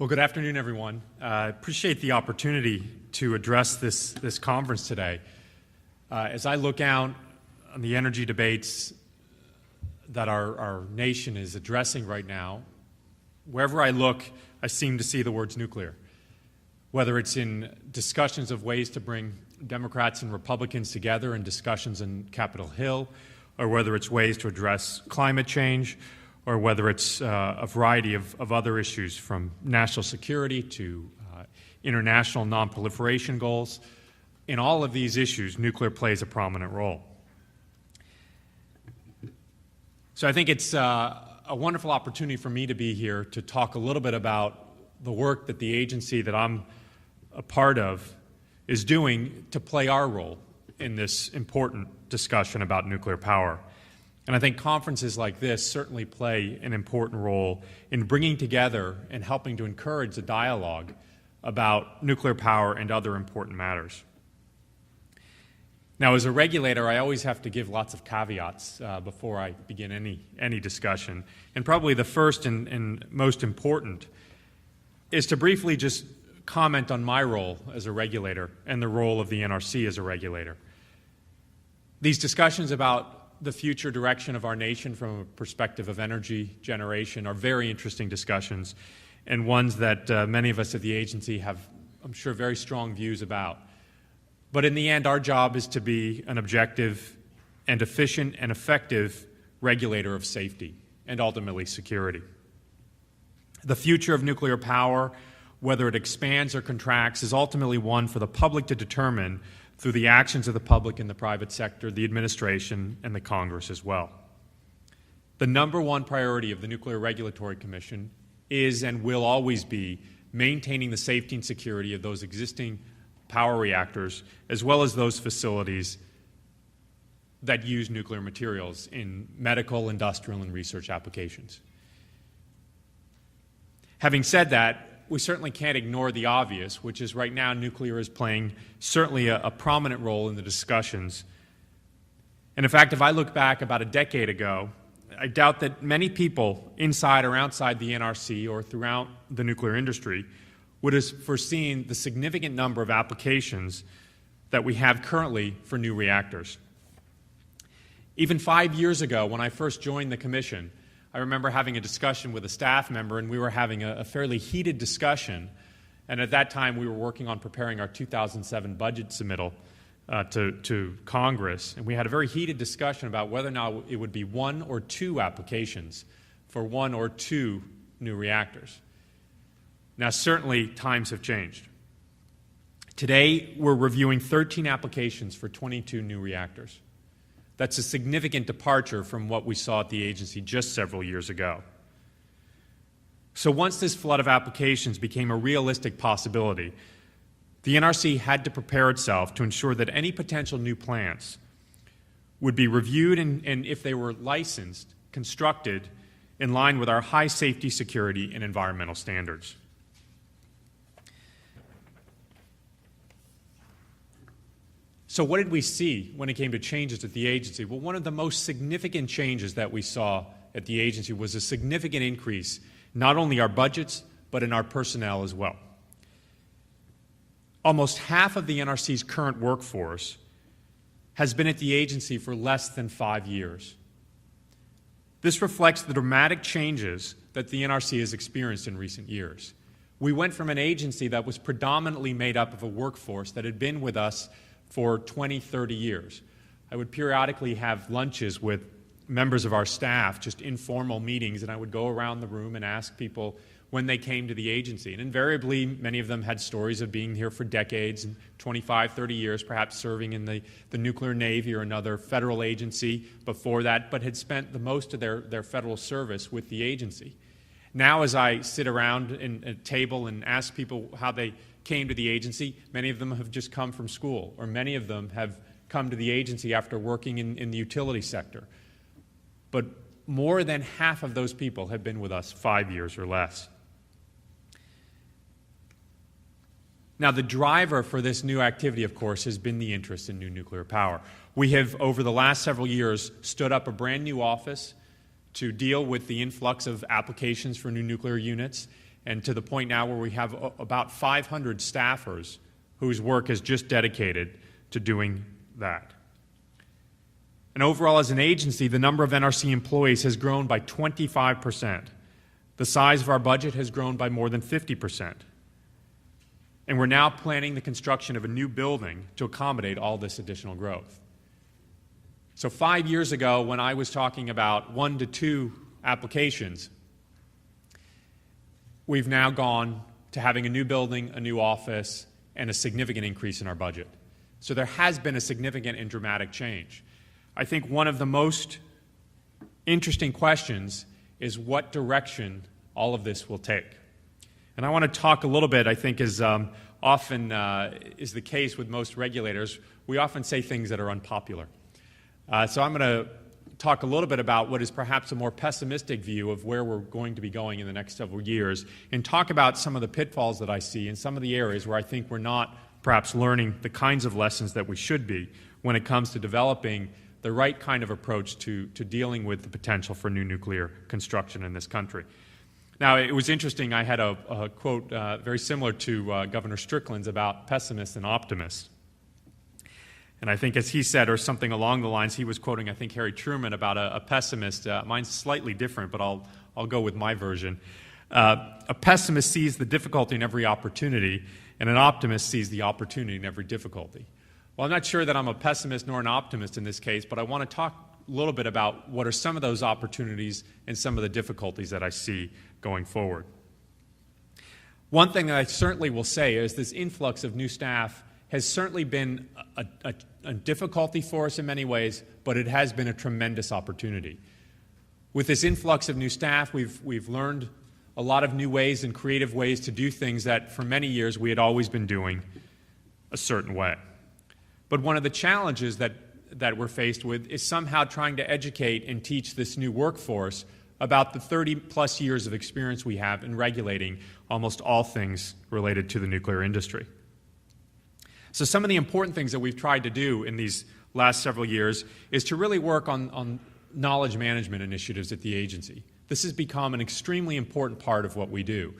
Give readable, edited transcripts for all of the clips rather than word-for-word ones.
Well, good afternoon, everyone. I appreciate the opportunity to address this conference today. As I look out on the energy debates that our nation is addressing right now, wherever I look, I seem to see the words nuclear. Whether it's in discussions of ways to bring Democrats and Republicans together in discussions in Capitol Hill, or whether it's ways to address climate change, or whether it's a variety of other issues from national security to international nonproliferation goals. In all of these issues, nuclear plays a prominent role. So I think it's a wonderful opportunity for me to be here to talk a little bit about the work that the agency that I'm a part of is doing to play our role in this important discussion about nuclear power. And I think conferences like this certainly play an important role in bringing together and helping to encourage a dialogue about nuclear power and other important matters. Now, as a regulator, I always have to give lots of caveats before I begin any discussion. And probably the first and most important is to briefly just comment on my role as a regulator and the role of the NRC as a regulator. These discussions about the future direction of our nation from a perspective of energy generation are very interesting discussions and ones that many of us at the agency have, I'm sure, very strong views about. But in the end, our job is to be an objective and efficient and effective regulator of safety and ultimately security. The future of nuclear power, whether it expands or contracts, is ultimately one for the public to determine through the actions of the public and the private sector, the administration, and the Congress as well. The number one priority of the Nuclear Regulatory Commission is and will always be maintaining the safety and security of those existing power reactors, as well as those facilities that use nuclear materials in medical, industrial, and research applications. Having said that, we certainly can't ignore the obvious, which is right now nuclear is playing certainly a prominent role in the discussions. And in fact, if I look back about a decade ago, I doubt that many people inside or outside the NRC or throughout the nuclear industry would have foreseen the significant number of applications that we have currently for new reactors. Even 5 years ago, when I first joined the Commission, I remember having a discussion with a staff member, and we were having a fairly heated discussion. And at that time, we were working on preparing our 2007 budget submittal to Congress. And we had a very heated discussion about whether or not it would be one or two applications for one or two new reactors. Now, certainly, times have changed. Today, we're reviewing 13 applications for 22 new reactors. That's a significant departure from what we saw at the agency just several years ago. So once this flood of applications became a realistic possibility, the NRC had to prepare itself to ensure that any potential new plants would be reviewed and if they were licensed, constructed in line with our high safety, security, and environmental standards. So what did we see when it came to changes at the agency? Well, one of the most significant changes that we saw at the agency was a significant increase, not only our budgets, but in our personnel as well. Almost half of the NRC's current workforce has been at the agency for less than 5 years. This reflects the dramatic changes that the NRC has experienced in recent years. We went from an agency that was predominantly made up of a workforce that had been with us for 20, 30 years. I would periodically have lunches with members of our staff, just informal meetings, and I would go around the room and ask people when they came to the agency. And invariably, many of them had stories of being here for decades, 25, 30 years, perhaps serving in the nuclear Navy or another federal agency before that, but had spent the most of their federal service with the agency. Now, as I sit around in a table and ask people how they came to the agency, many of them have just come from school, or many of them have come to the agency after working in the utility sector. But more than half of those people have been with us 5 years or less. Now, the driver for this new activity, of course, has been the interest in new nuclear power. We have, over the last several years, stood up a brand new office to deal with the influx of applications for new nuclear units. and to the point now where we have about 500 staffers whose work is just dedicated to doing that. And overall, as an agency, the number of NRC employees has grown by 25%. The size of our budget has grown by more than 50%. And we're now planning the construction of a new building to accommodate all this additional growth. So 5 years ago, when I was talking about 1 to 2 applications, we've now gone to having a new building, a new office, and a significant increase in our budget. So there has been a significant and dramatic change. I think one of the most interesting questions is what direction all of this will take. And I want to talk a little bit, I think, as often is the case with most regulators, we often say things that are unpopular. So I'm going to talk a little bit about what is perhaps a more pessimistic view of where we're going to be going in the next several years, and talk about some of the pitfalls that I see and some of the areas where I think we're not perhaps learning the kinds of lessons that we should be when it comes to developing the right kind of approach to dealing with the potential for new nuclear construction in this country. Now, it was interesting, I had a quote very similar to Governor Strickland's about pessimists and optimists. And I think as he said, or something along the lines, he was quoting, I think, Harry Truman about a pessimist. Mine's slightly different, but I'll go with my version. A pessimist sees the difficulty in every opportunity, and an optimist sees the opportunity in every difficulty. Well, I'm not sure that I'm a pessimist nor an optimist in this case, but I want to talk a little bit about what are some of those opportunities and some of the difficulties that I see going forward. One thing that I certainly will say is this influx of new staff has certainly been a difficulty for us in many ways, but it has been a tremendous opportunity. With this influx of new staff, we've learned a lot of new ways and creative ways to do things that for many years we had always been doing a certain way. But one of the challenges that we're faced with is somehow trying to educate and teach this new workforce about the 30-plus years of experience we have in regulating almost all things related to the nuclear industry. So some of the important things that we've tried to do in these last several years is to really work on knowledge management initiatives at the agency. This has become an extremely important part of what we do.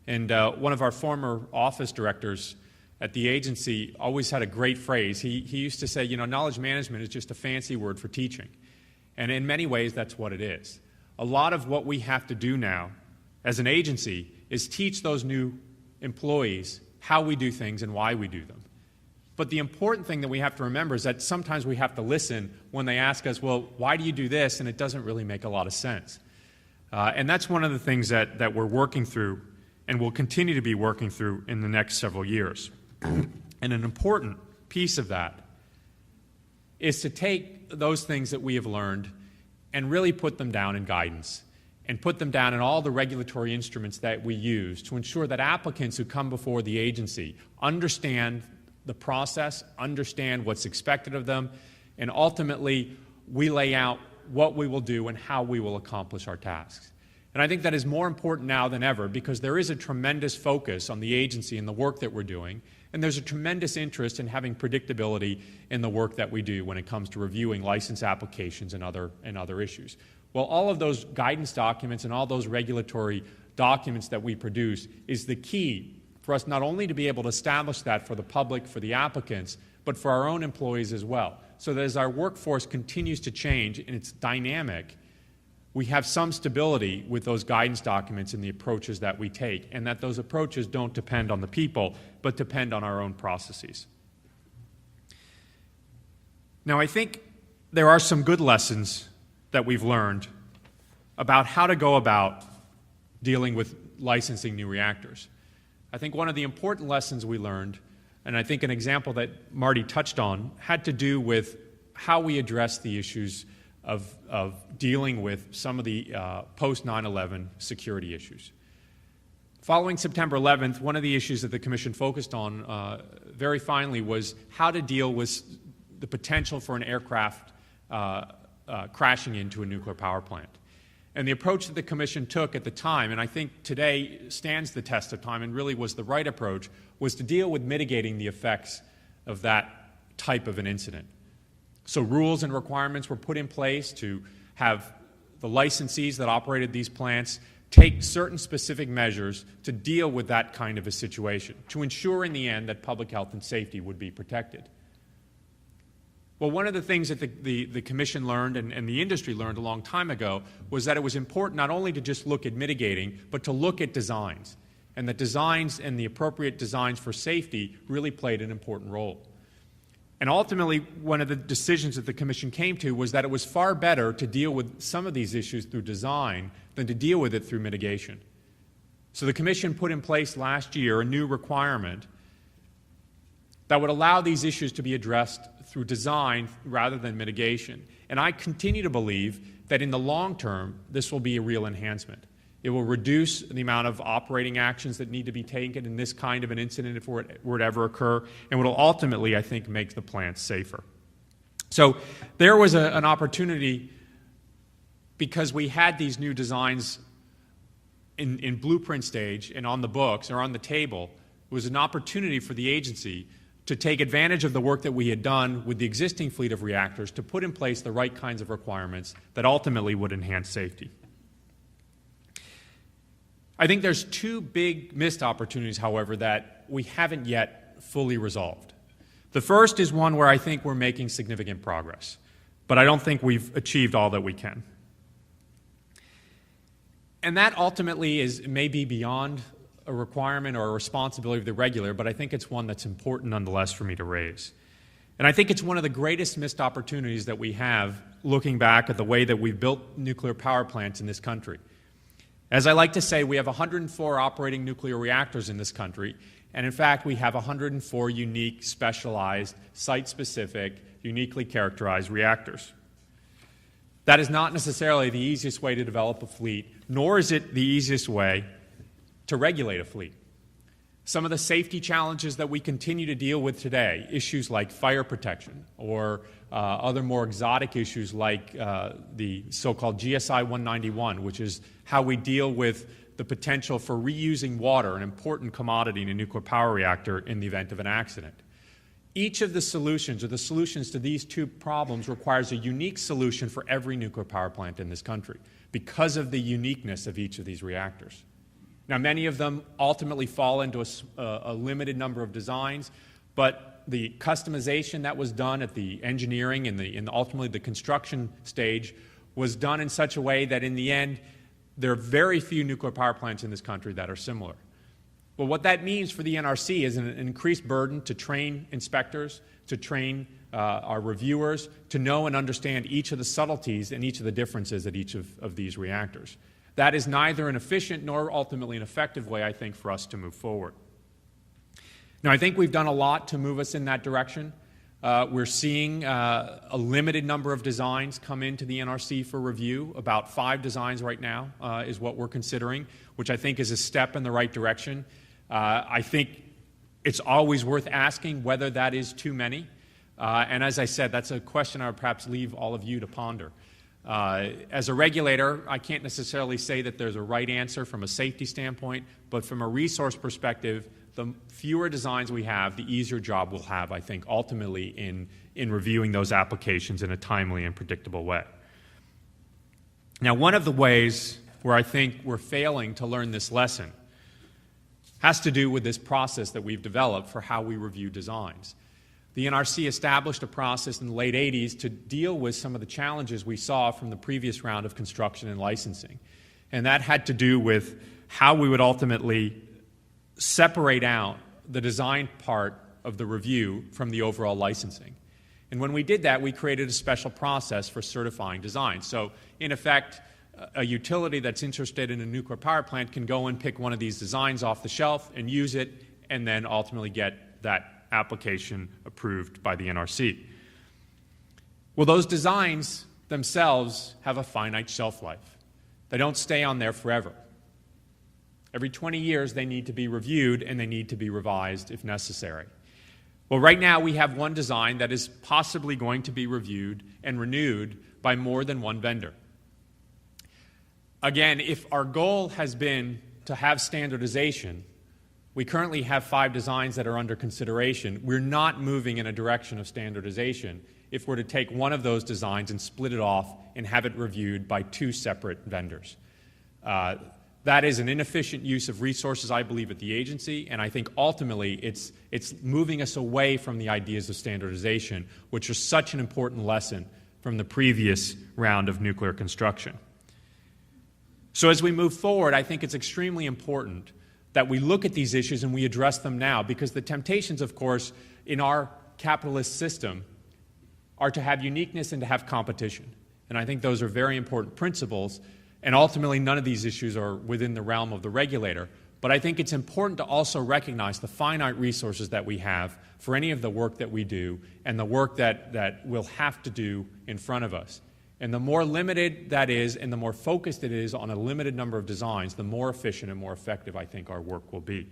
And one of our former office directors at the agency always had a great phrase. He used to say, knowledge management is just a fancy word for teaching. And in many ways, that's what it is. A lot of what we have to do now as an agency is teach those new employees how we do things and why we do them. But the important thing that we have to remember is that sometimes we have to listen when they ask us, well, why do you do this? And it doesn't really make a lot of sense. And that's one of the things that we're working through and will continue to be working through in the next several years. And an important piece of that is to take those things that we have learned and really put them down in guidance and put them down in all the regulatory instruments that we use to ensure that applicants who come before the agency understand the process, understand what's expected of them, and ultimately we lay out what we will do and how we will accomplish our tasks. And I think that is more important now than ever because there is a tremendous focus on the agency and the work that we're doing, and there's a tremendous interest in having predictability in the work that we do when it comes to reviewing license applications and other issues. Well, all of those guidance documents and all those regulatory documents that we produce is the key for us not only to be able to establish that for the public, for the applicants, but for our own employees as well. So that as our workforce continues to change and it's dynamic, we have some stability with those guidance documents and the approaches that we take, and that those approaches don't depend on the people, but depend on our own processes. Now, I think there are some good lessons that we've learned about how to go about dealing with licensing new reactors. I think one of the important lessons we learned, and I think an example that Marty touched on, had to do with how we address the issues of dealing with some of the post-9/11 security issues. Following September 11th, one of the issues that the Commission focused on very finely was how to deal with the potential for an aircraft crashing into a nuclear power plant. And the approach that the Commission took at the time, and I think today stands the test of time and really was the right approach, was to deal with mitigating the effects of that type of an incident. So rules and requirements were put in place to have the licensees that operated these plants take certain specific measures to deal with that kind of a situation, to ensure in the end that public health and safety would be protected. Well, one of the things that the Commission learned and the industry learned a long time ago was that it was important not only to just look at mitigating, but to look at designs, and that designs and the appropriate designs for safety really played an important role. And ultimately, one of the decisions that the Commission came to was that it was far better to deal with some of these issues through design than to deal with it through mitigation. So the Commission put in place last year a new requirement that would allow these issues to be addressed through design rather than mitigation. And I continue to believe that in the long term, this will be a real enhancement. It will reduce the amount of operating actions that need to be taken in this kind of an incident if it were to ever occur, and will ultimately, I think, make the plants safer. So there was an opportunity, because we had these new designs in blueprint stage and on the books or on the table, it was an opportunity for the agency to take advantage of the work that we had done with the existing fleet of reactors to put in place the right kinds of requirements that ultimately would enhance safety. I think there's two big missed opportunities, however, that we haven't yet fully resolved. The first is one where I think we're making significant progress, but I don't think we've achieved all that we can. And that ultimately may be beyond a requirement or a responsibility of the regulator, but I think it's one that's important nonetheless for me to raise. And I think it's one of the greatest missed opportunities that we have looking back at the way that we've built nuclear power plants in this country. As I like to say, we have 104 operating nuclear reactors in this country, and in fact, we have 104 unique, specialized, site-specific, uniquely characterized reactors. That is not necessarily the easiest way to develop a fleet, nor is it the easiest way to regulate a fleet. Some of the safety challenges that we continue to deal with today, issues like fire protection or other more exotic issues like the so-called GSI 191, which is how we deal with the potential for reusing water, an important commodity in a nuclear power reactor, in the event of an accident. Each of the solutions, or the solutions to these two problems, requires a unique solution for every nuclear power plant in this country because of the uniqueness of each of these reactors. Now, many of them ultimately fall into a limited number of designs, but the customization that was done at the engineering and ultimately the construction stage was done in such a way that in the end, there are very few nuclear power plants in this country that are similar. Well, what that means for the NRC is an increased burden to train inspectors, to train our reviewers, to know and understand each of the subtleties and each of the differences at each of these reactors. That is neither an efficient nor ultimately an effective way, I think, for us to move forward. Now, I think we've done a lot to move us in that direction. We're seeing a limited number of designs come into the NRC for review. About 5 designs right now is what we're considering, which I think is a step in the right direction. I think it's always worth asking whether that is too many. And as I said, that's a question I would perhaps leave all of you to ponder. As a regulator, I can't necessarily say that there's a right answer from a safety standpoint, but from a resource perspective, the fewer designs we have, the easier job we'll have, I think, ultimately in reviewing those applications in a timely and predictable way. Now, one of the ways where I think we're failing to learn this lesson has to do with this process that we've developed for how we review designs. The NRC established a process in the late 80s to deal with some of the challenges we saw from the previous round of construction and licensing. And that had to do with how we would ultimately separate out the design part of the review from the overall licensing. And when we did that, we created a special process for certifying designs. So, in effect, a utility that's interested in a nuclear power plant can go and pick one of these designs off the shelf and use it, and then ultimately get that application approved by the NRC. Well, those designs themselves have a finite shelf life. They don't stay on there forever. Every 20 years, they need to be reviewed and they need to be revised if necessary. Well, right now, we have one design that is possibly going to be reviewed and renewed by more than one vendor. Again, if our goal has been to have standardization, we currently have 5 designs that are under consideration. We're not moving in a direction of standardization if we're to take one of those designs and split it off and have it reviewed by 2 separate vendors. That is an inefficient use of resources, I believe, at the agency, and I think ultimately it's moving us away from the ideas of standardization, which are such an important lesson from the previous round of nuclear construction. So as we move forward, I think it's extremely important that we look at these issues and we address them now, because the temptations, of course, in our capitalist system are to have uniqueness and to have competition. And I think those are very important principles, and ultimately none of these issues are within the realm of the regulator. But I think it's important to also recognize the finite resources that we have for any of the work that we do and the work that we'll have to do in front of us. And the more limited that is and the more focused it is on a limited number of designs, the more efficient and more effective I think our work will be.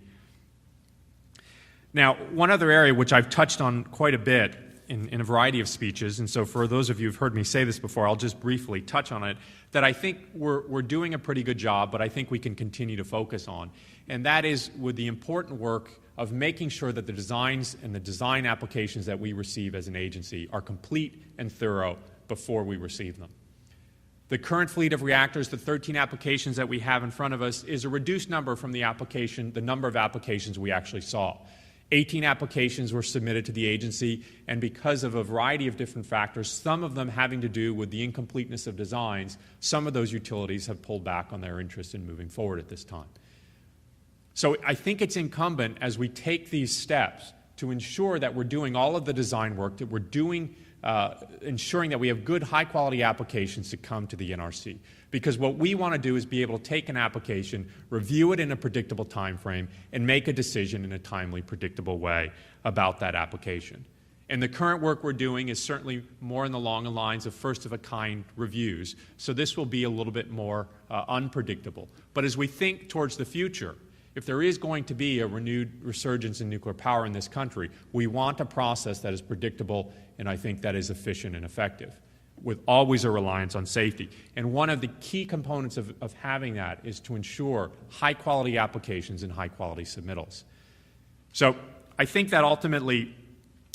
Now, one other area which I've touched on quite a bit in a variety of speeches, and so for those of you who've heard me say this before, I'll just briefly touch on it, that I think we're doing a pretty good job, but I think we can continue to focus on. And that is with the important work of making sure that the designs and the design applications that we receive as an agency are complete and thorough before we receive them. The current fleet of reactors, the 13 applications that we have in front of us, is a reduced number from the number of applications we actually saw. 18 applications were submitted to the agency, and because of a variety of different factors, some of them having to do with the incompleteness of designs, some of those utilities have pulled back on their interest in moving forward at this time. So I think it's incumbent as we take these steps to ensure that we're doing all of the design work, that we're doing ensuring that we have good, high-quality applications to come to the NRC. Because what we want to do is be able to take an application, review it in a predictable time frame, and make a decision in a timely, predictable way about that application. And the current work we're doing is certainly more in the long lines of first-of-a-kind reviews, so this will be a little bit more unpredictable. But as we think towards the future, if there is going to be a renewed resurgence in nuclear power in this country, we want a process that is predictable and I think that is efficient and effective, with always a reliance on safety. And one of the key components of having that is to ensure high-quality applications and high-quality submittals. So I think that ultimately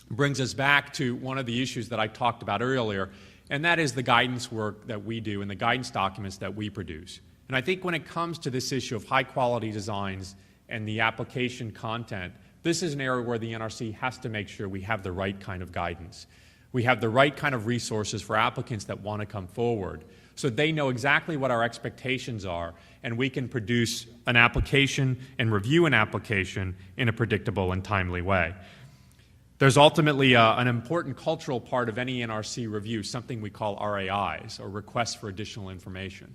brings us back to one of the issues that I talked about earlier, and that is the guidance work that we do and the guidance documents that we produce. And I think when it comes to this issue of high-quality designs and the application content, this is an area where the NRC has to make sure we have the right kind of guidance. We have the right kind of resources for applicants that want to come forward so they know exactly what our expectations are, and we can produce an application and review an application in a predictable and timely way. There's ultimately an important cultural part of any NRC review, something we call RAIs, or requests for additional information.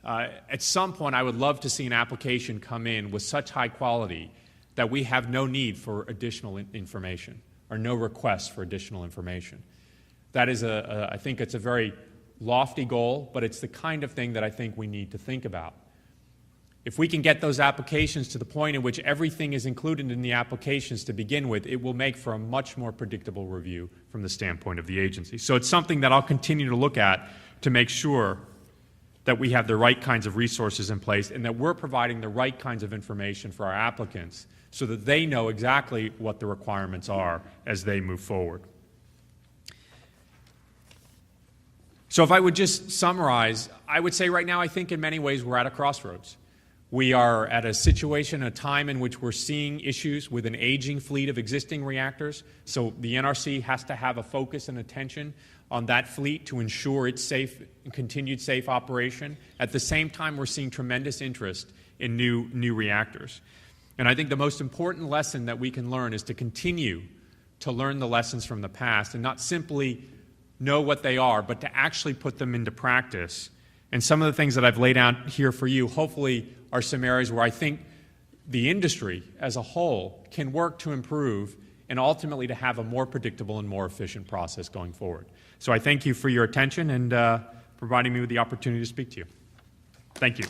At some point, I would love to see an application come in with such high quality that we have no need for additional information or no requests for additional information. That is, I think it's a very lofty goal, but it's the kind of thing that I think we need to think about. If we can get those applications to the point in which everything is included in the applications to begin with, it will make for a much more predictable review from the standpoint of the agency. So it's something that I'll continue to look at to make sure that we have the right kinds of resources in place and that we're providing the right kinds of information for our applicants so that they know exactly what the requirements are as they move forward. So if I would just summarize, I would say right now I think in many ways we're at a crossroads. We are at a situation, a time in which we're seeing issues with an aging fleet of existing reactors, so the NRC has to have a focus and attention on that fleet to ensure its safe and continued safe operation. At the same time, we're seeing tremendous interest in new reactors. And I think the most important lesson that we can learn is to continue to learn the lessons from the past and not simply know what they are, but to actually put them into practice. And some of the things that I've laid out here for you hopefully are some areas where I think the industry as a whole can work to improve and ultimately to have a more predictable and more efficient process going forward. So I thank you for your attention and providing me with the opportunity to speak to you. Thank you.